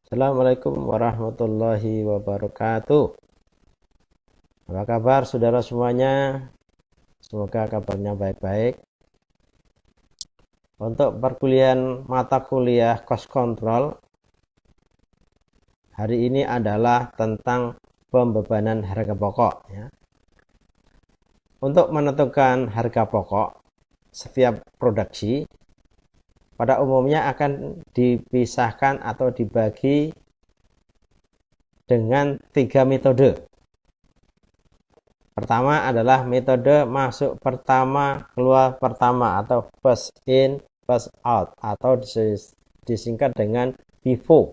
Assalamualaikum warahmatullahi wabarakatuh. Apa kabar saudara semuanya? Semoga kabarnya baik-baik. Untuk perkuliahan mata kuliah cost control hari ini adalah tentang pembebanan harga pokok ya. Untuk menentukan harga pokok setiap produksi pada umumnya akan dipisahkan atau dibagi dengan 3 metode. Pertama adalah metode masuk pertama, keluar pertama atau first in, first out atau disingkat dengan FIFO.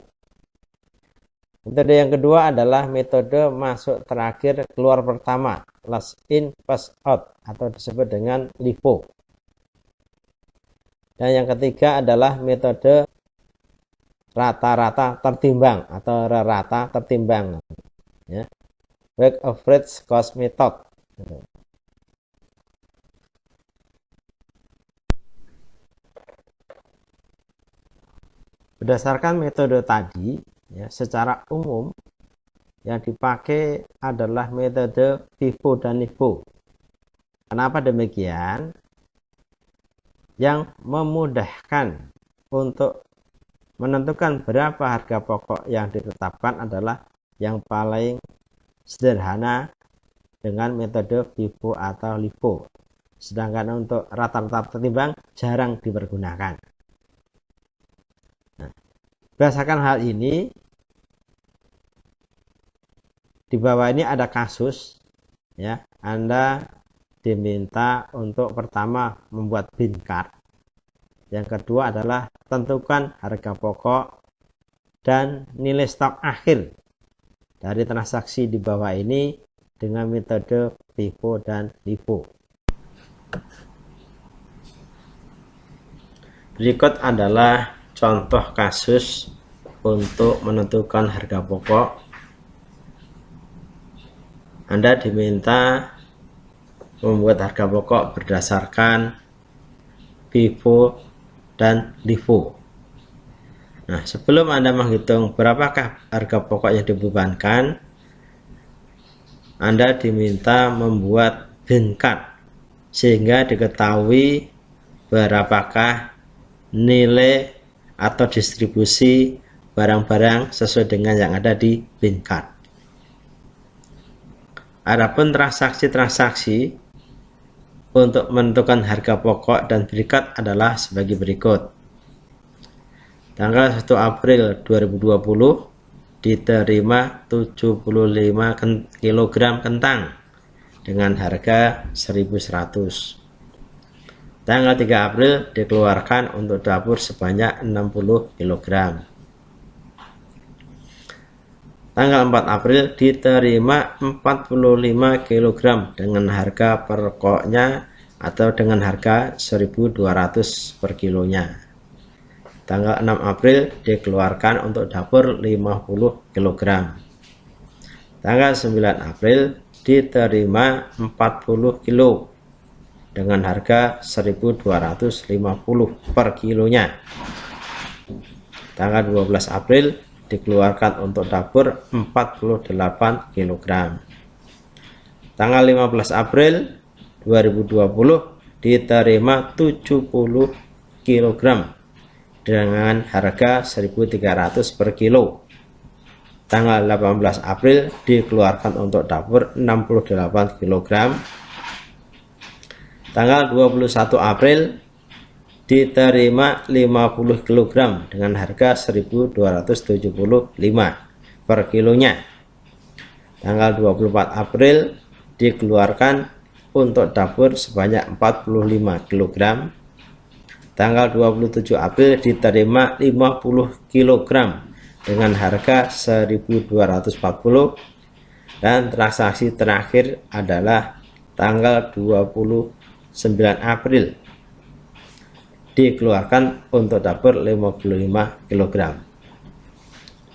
Metode yang kedua adalah metode masuk terakhir, keluar pertama, last in, first out atau disebut dengan LIFO. Dan yang ketiga adalah metode rata-rata tertimbang atau rata tertimbang ya. Weighted average cost method. Berdasarkan metode tadi ya, secara umum yang dipakai adalah metode FIFO dan LIFO. Kenapa demikian? Yang memudahkan untuk menentukan berapa harga pokok yang ditetapkan adalah yang paling sederhana dengan metode FIFO atau LIFO. Sedangkan untuk rata-rata tertimbang jarang dipergunakan. Nah, berdasarkan hal ini, di bawah ini ada kasus ya, Anda diminta untuk pertama membuat bin card. Yang kedua adalah tentukan harga pokok dan nilai stok akhir dari transaksi di bawah ini dengan metode FIFO dan LIFO. Berikut adalah contoh kasus untuk menentukan harga pokok. Anda diminta membuat harga pokok berdasarkan FIFO dan LIFO. Nah, sebelum Anda menghitung berapakah harga pokok yang dibebankan, Anda diminta membuat bin card sehingga diketahui berapakah nilai atau distribusi barang-barang sesuai dengan yang ada di bin card. Adapun transaksi-transaksi untuk menentukan harga pokok dan bin card adalah sebagai berikut. Tanggal 1 April 2020 diterima 75 kg kentang dengan harga 1.100. Tanggal 3 April dikeluarkan untuk dapur sebanyak 60 kg. Tanggal 4 April diterima 45 kg dengan harga pokoknya atau dengan harga 1.200 per kilonya. Tanggal 6 April dikeluarkan untuk dapur 50 kg. Tanggal 9 April diterima 40 kg dengan harga 1.250 per kilonya. Tanggal 12 April dikeluarkan untuk dapur 48 kg. Tanggal 15 April 2020 diterima 70 kg dengan harga 1.300 per kilo. Tanggal 18 April dikeluarkan untuk dapur 68 kg. Tanggal 21 April diterima 50 kg dengan harga 1.275 per kilonya. Tanggal 24 April dikeluarkan untuk dapur sebanyak 45 kg. Tanggal 27 April diterima 50 kg dengan harga 1.240 dan transaksi terakhir adalah tanggal 29 April dikeluarkan untuk dapur 55 kg.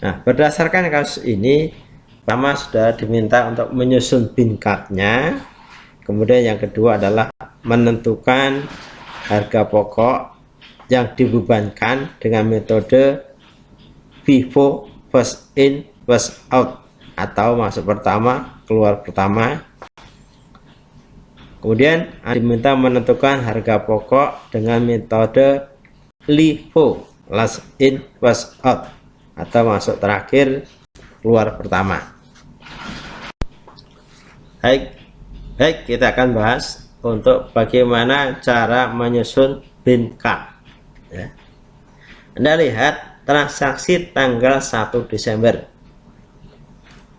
Nah, berdasarkan kasus ini, pertama sudah diminta untuk menyusun bin card-nya. Kemudian yang kedua adalah menentukan harga pokok yang dibebankan dengan metode FIFO first in first out, atau masuk pertama keluar pertama. Kemudian diminta menentukan harga pokok dengan metode LIFO, last in first out, atau masuk terakhir keluar pertama. Baik, kita akan bahas untuk bagaimana cara menyusun bin-card. Ya. Anda lihat transaksi tanggal 1 Desember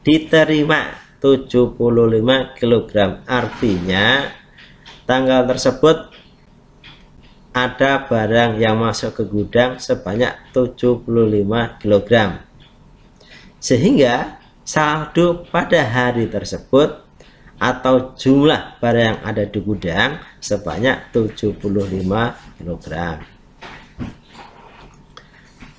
diterima 75 kg, artinya tanggal tersebut ada barang yang masuk ke gudang sebanyak 75 kg, sehingga saldo pada hari tersebut atau jumlah barang yang ada di gudang sebanyak 75 kg.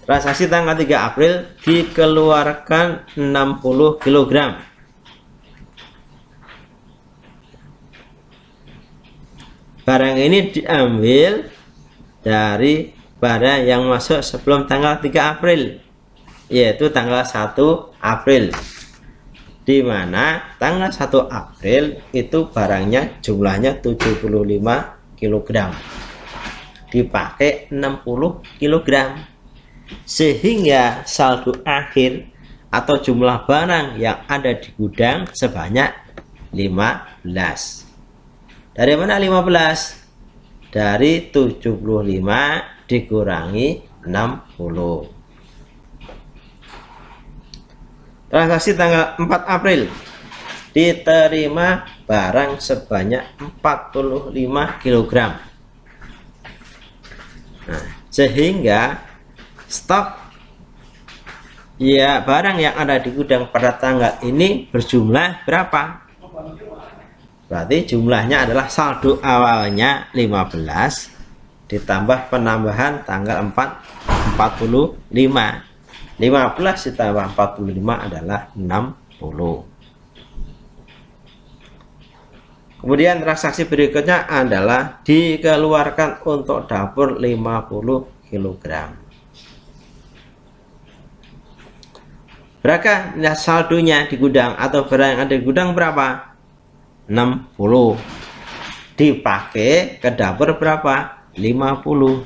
Transaksi tanggal 3 April dikeluarkan 60 kg. Barang ini diambil dari barang yang masuk sebelum tanggal 3 April, yaitu tanggal 1 April. Di mana tanggal 1 April itu barangnya jumlahnya 75 kg, dipakai 60 kg, sehingga saldo akhir atau jumlah barang yang ada di gudang sebanyak 15. Dari mana 15? Dari 75 dikurangi 60. Transaksi tanggal 4 April diterima barang sebanyak 45 kg. Nah, sehingga stok ya barang yang ada di gudang pada tanggal ini berjumlah berapa? Berarti jumlahnya adalah saldo awalnya 15 ditambah penambahan tanggal 45. 15 ditambah 45 adalah 60. Kemudian transaksi berikutnya adalah dikeluarkan untuk dapur 50 kg. Berapa saldonya di gudang atau barang yang ada di gudang berapa? 60. Dipakai ke dapur berapa? 50.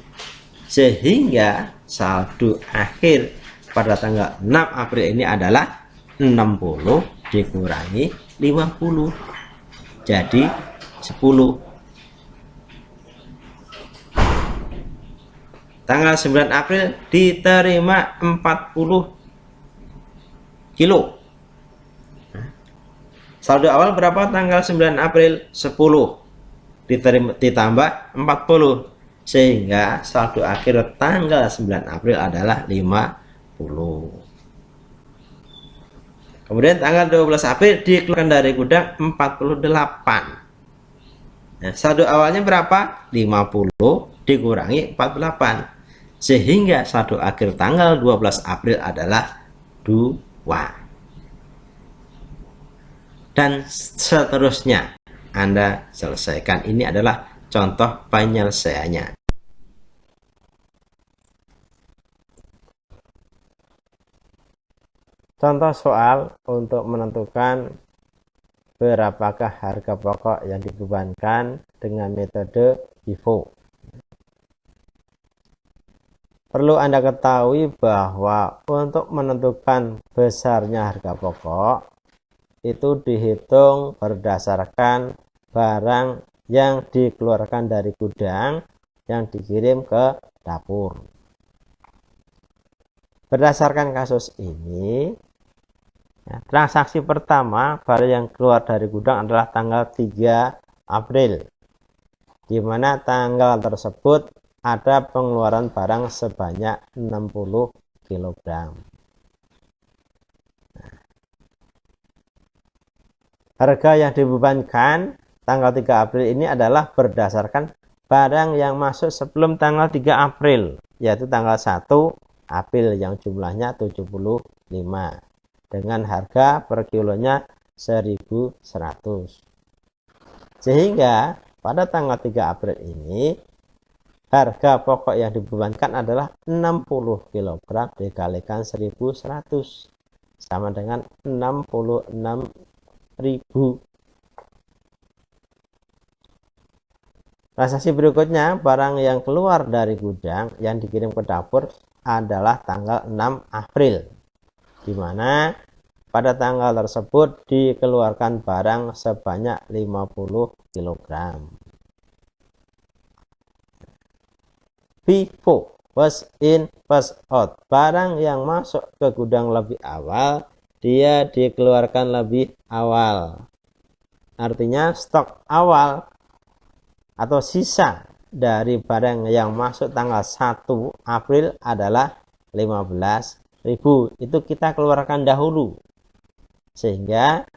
Sehingga saldo akhir pada tanggal 6 April ini adalah 60 dikurangi 50, jadi 10. Tanggal 9 April diterima 40 kilo. Saldo awal berapa tanggal 9 April? 10 ditambah 40, sehingga saldo akhir tanggal 9 April adalah 50. Kemudian tanggal 12 April dikeluarkan dari gudang 48. Nah, saldo awalnya berapa? 50 dikurangi 48, sehingga saldo akhir tanggal 12 April adalah 2. Dan seterusnya Anda selesaikan. Ini adalah contoh penyelesaiannya. Contoh soal untuk menentukan berapakah harga pokok yang dibebankan dengan metode FIFO. Perlu Anda ketahui bahwa untuk menentukan besarnya harga pokok itu dihitung berdasarkan barang yang dikeluarkan dari gudang yang dikirim ke dapur. Berdasarkan kasus ini, transaksi pertama barang yang keluar dari gudang adalah tanggal 3 April, di mana tanggal tersebut ada pengeluaran barang sebanyak 60 kg. Harga yang dibebankan tanggal 3 April ini adalah berdasarkan barang yang masuk sebelum tanggal 3 April, yaitu tanggal 1 April yang jumlahnya 75 dengan harga per kilonya 1.100. Sehingga pada tanggal 3 April ini harga pokok yang dibebankan adalah 60 kg dikalikan 1100 sama dengan 66.000. Transaksi berikutnya, barang yang keluar dari gudang yang dikirim ke dapur adalah tanggal 6 April, di mana pada tanggal tersebut dikeluarkan barang sebanyak 50 kg. FIFO, first in first out. Barang yang masuk ke gudang lebih awal, dia dikeluarkan lebih awal. Artinya stok awal atau sisa dari barang yang masuk tanggal 1 April adalah 15.000. Itu kita keluarkan dahulu, sehingga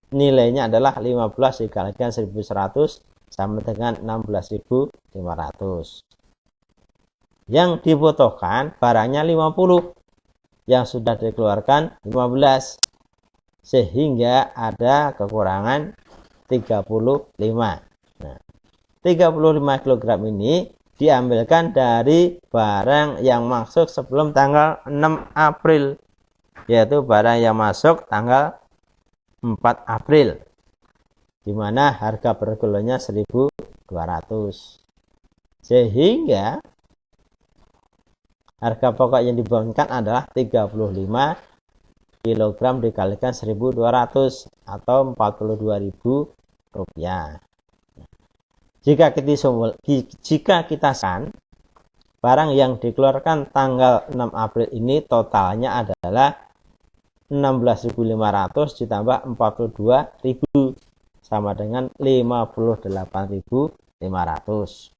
nilainya adalah 15 dikalikan 1100 sama dengan 16.500. Yang dibutuhkan barangnya 50, yang sudah dikeluarkan 15, sehingga ada kekurangan 35. Nah, 35 kg ini diambilkan dari barang yang masuk sebelum tanggal 6 April, yaitu barang yang masuk tanggal 4 April, di mana harga per kilonya 1.200. Sehingga harga pokok yang dibebankan adalah 35 kg dikalikan 1.200 atau 42.000 rupiah. Jika kita san barang yang dikeluarkan tanggal 6 April ini totalnya adalah 16.500 ditambah 42.000 sama dengan 58.500.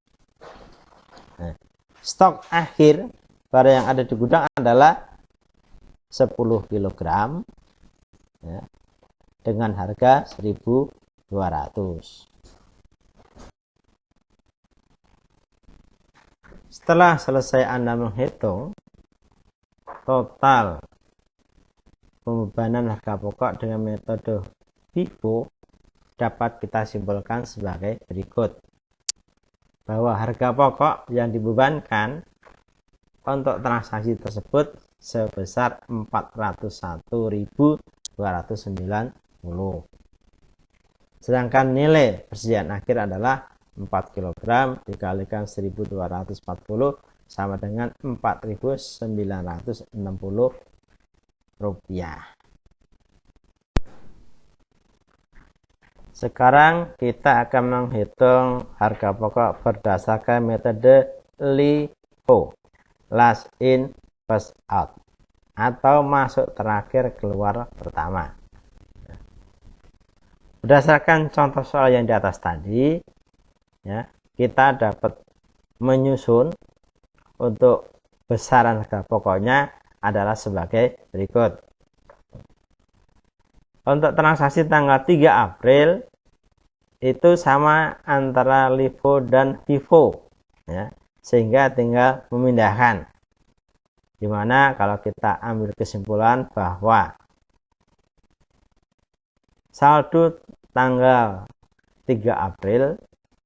Nah, stok akhir barang yang ada di gudang adalah 10 kg ya, dengan harga 1.200. Setelah selesai Anda menghitung total pembebanan harga pokok dengan metode FIFO, dapat kita simpulkan sebagai berikut, bahwa harga pokok yang dibebankan untuk transaksi tersebut sebesar 401.290. Sedangkan nilai persediaan akhir adalah 4 kg dikalikan 1.240 sama dengan 4.960 rupiah. Sekarang kita akan menghitung harga pokok berdasarkan metode LIFO, last in first out, atau masuk terakhir keluar pertama. Berdasarkan contoh soal yang di atas tadi, ya, kita dapat menyusun untuk besaran harga pokoknya adalah sebagai berikut. Untuk transaksi tanggal 3 April itu sama antara LIFO dan FIFO, ya, sehingga tinggal memindahkan, dimana kalau kita ambil kesimpulan bahwa saldo tanggal 3 April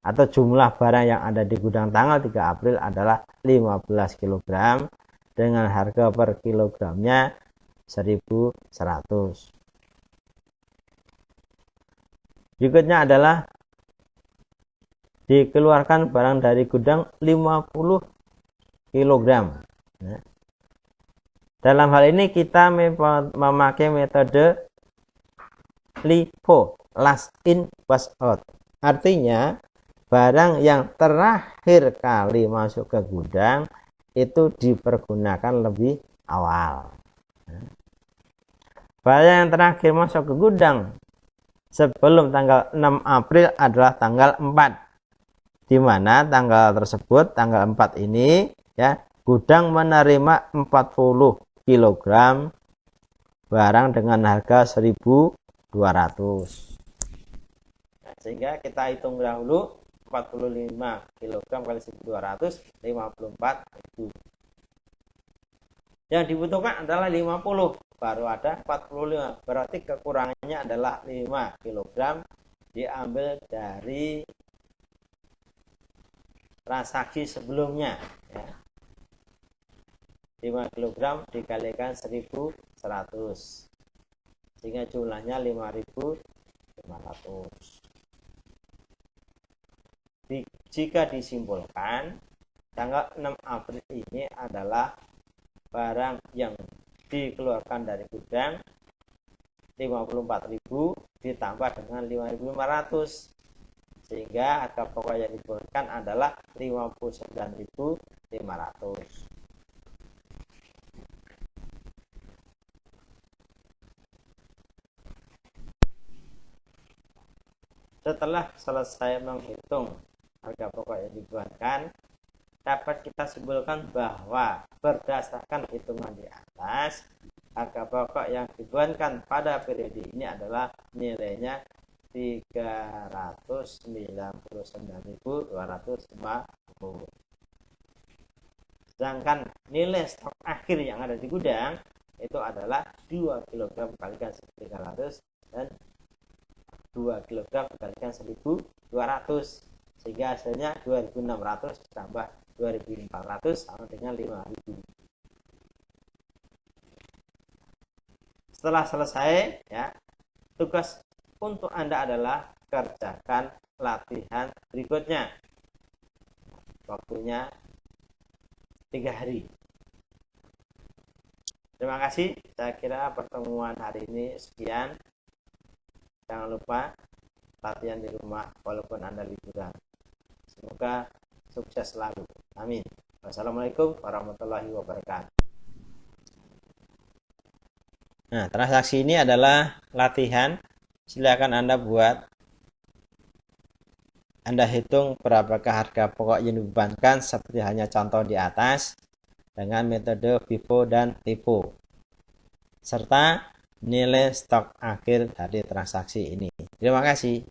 atau jumlah barang yang ada di gudang tanggal 3 April adalah 15 kg dengan harga per kilogramnya 1.100. Berikutnya adalah dikeluarkan barang dari gudang 50 kg. Dalam hal ini kita memakai metode LIFO, last in first out. Artinya barang yang terakhir kali masuk ke gudang itu dipergunakan lebih awal. Barang yang terakhir masuk ke gudang sebelum tanggal 6 April adalah tanggal 4, di mana tanggal tersebut, tanggal 4 ini, ya, gudang menerima 40 kg barang dengan harga 1.200. Sehingga kita hitung dahulu 45 kg kali 1.200, 54.000. Yang dibutuhkan adalah 50, baru ada 45. Berarti kekurangannya adalah 5 kg diambil dari transaksi sebelumnya ya. 5 kg dikalikan 1100 sehingga jumlahnya 5.500. Jika disimpulkan, tanggal 6 April ini adalah barang yang dikeluarkan dari gudang 54.000 ditambah dengan 5.500 sehingga harga pokok yang dikeluarkan adalah 59.500. Setelah selesai menghitung harga pokok yang dikeluarkan, dapat kita simpulkan bahwa berdasarkan hitungan di atas, harga pokok yang dikeluarkan pada periode ini adalah nilainya 399.250. Sedangkan nilai stok akhir yang ada di gudang itu adalah 2 kg dikalikan 1.300 dan 2 kg dikalikan 1.200 sehingga hasilnya 2.600 tambah 2.400 sama dengan 5.000. Setelah selesai ya, tugas untuk Anda adalah kerjakan latihan berikutnya. Waktunya 3 hari. Terima kasih. Saya kira pertemuan hari ini sekian. Jangan lupa latihan di rumah walaupun Anda liburan. Semoga sukses selalu. Amin. Wassalamualaikum warahmatullahi wabarakatuh. Nah, transaksi ini adalah latihan. Silakan Anda buat. Anda hitung berapakah harga pokok yang dibebankan seperti hanya contoh di atas dengan metode FIFO dan LIFO serta nilai stok akhir dari transaksi ini. Terima kasih.